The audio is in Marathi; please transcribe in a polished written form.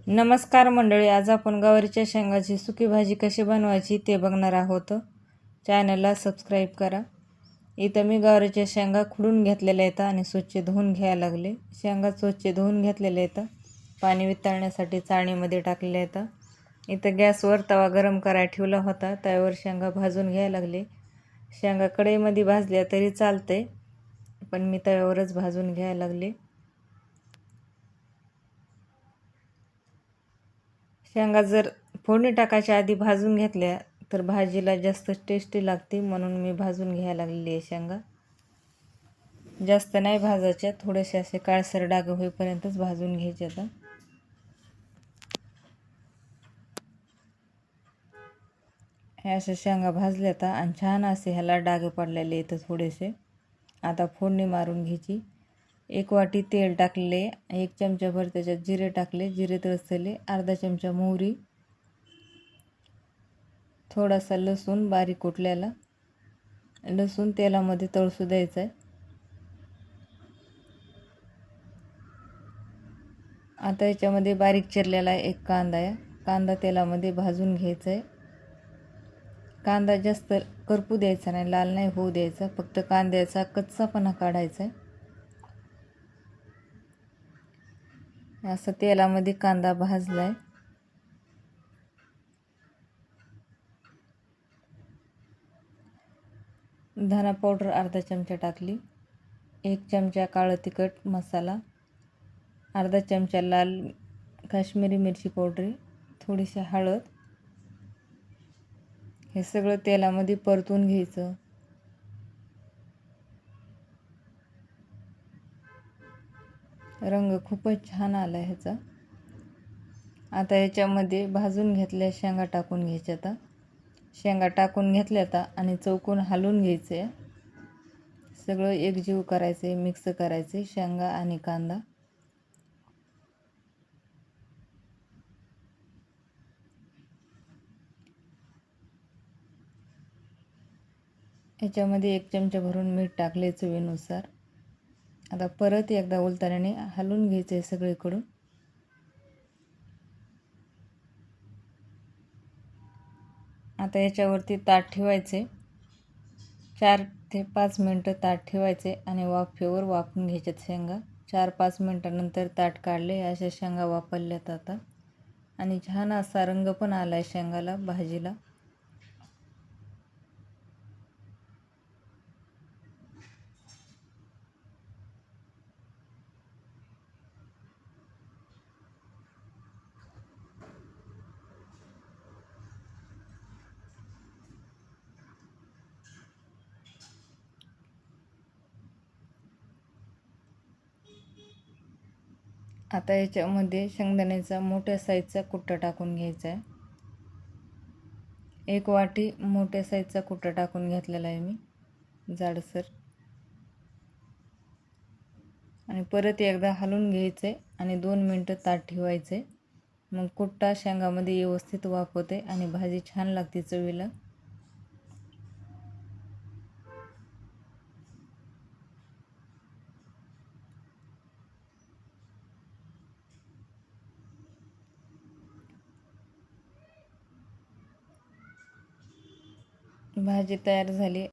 नमस्कार मंडळी, आज आपण गवारीच्या शेंगाची सुकी भाजी कशी बनवायची ते बघणार आहोत. चॅनलला सबस्क्राईब करा. इथं मी गवारीच्या शेंगा खुडून घेतलेल्या आहेत आणि स्वच्छ धुवून घ्यायला लागले. शेंगा स्वच्छ धुवून घेतलेल्या आहेत, पाणी वितळण्यासाठी चाळणीमध्ये टाकलेल्या आहेत. इथं गॅसवर तवा गरम करायला ठेवला होता, त्यावर शेंगा भाजून घ्यायला लागले. शेंगा कढईमध्ये भाजल्या तरी चालते, पण मी तव्यावरच भाजून घ्यायला लागले. शेंगा जर फोडणी टाकायच्या आधी भाजून घेतल्या तर भाजीला जास्त टेस्टी लागते, म्हणून मी भाजून घ्यायला लागलेली आहे. शेंगा जास्त नाही भाजायच्या, थोडेसे असे काळसर डाग होईपर्यंतच भाजून घ्यायचे. आता हे असे शेंगा भाजल्यात आणि छान असे ह्याला डाग पडलेले आहेत थोडेसे. आता फोडणी मारून घ्यायची. 1 वाटी तेल टाकले, 1 चमचाभर त्याच्यात जिरे टाकले, जिरे तळसले, अर्धा चमचा मोहरी, थोडासा लसूण बारीक कुटलेला. लसूण तेलामध्ये तळसू द्यायचा आहे. आता याच्यामध्ये बारीक चिरलेला 1 कांदा आहे. कांदा तेलामध्ये भाजून घ्यायचा आहे. कांदा जास्त करपू द्यायचा नाही, लाल नाही होऊ द्यायचा, फक्त कांद्याचा कच्चापणा काढायचा आहे. असं तेलामध्ये कांदा भाजलाय. धना पावडर अर्धा चमचा टाकली, 1 चमचा काळं तिखट मसाला, अर्धा चमचा लाल काश्मीरी मिरची पावडर, थोडीशी हळद. हे सगळं तेलामध्ये परतून घ्यायचं. रंग खूपच छान आला ह्याचा. आता याच्यामध्ये भाजून घेतल्या शेंगा टाकून घ्यायच्या. आता शेंगा टाकून घेतल्यात आणि चौकोन हलवून घ्यायचे. सगळं एकजीव करायचे, मिक्स करायचे शेंगा आणि कांदा. याच्यामध्ये 1 चमचा भरून मीठ टाकले चवीनुसार. आता परत एकदा उलटण्याने हलवून घ्यायचे सगळीकडून. आता याच्यावरती ताट ठेवायचे. 4 ते 5 मिनटं ताट ठेवायचे आणि वाफेवर वाफून घ्यायच्यात शेंगा. 4-5 मिनटानंतर ताट काढले. अशा शेंगा वाफरल्यात आता आणि छान असा रंग पण आला आहे शेंगाला, भाजीला. आता याच्यामध्ये शेंगदाण्याचा मोठ्या साईजचा कुट्टा टाकून घ्यायचा आहे. 1 वाटी मोठ्या साईजचा कुट्टा टाकून घेतलेला आहे मी, जाडसर. आणि परत एकदा हलवून घ्यायचे आणि 2 मिनटं ताट ठेवायचे. मग कुट्टा शेंगामध्ये व्यवस्थित वाफवते आणि भाजी छान लागते चवीला. भाजी तयार झाली.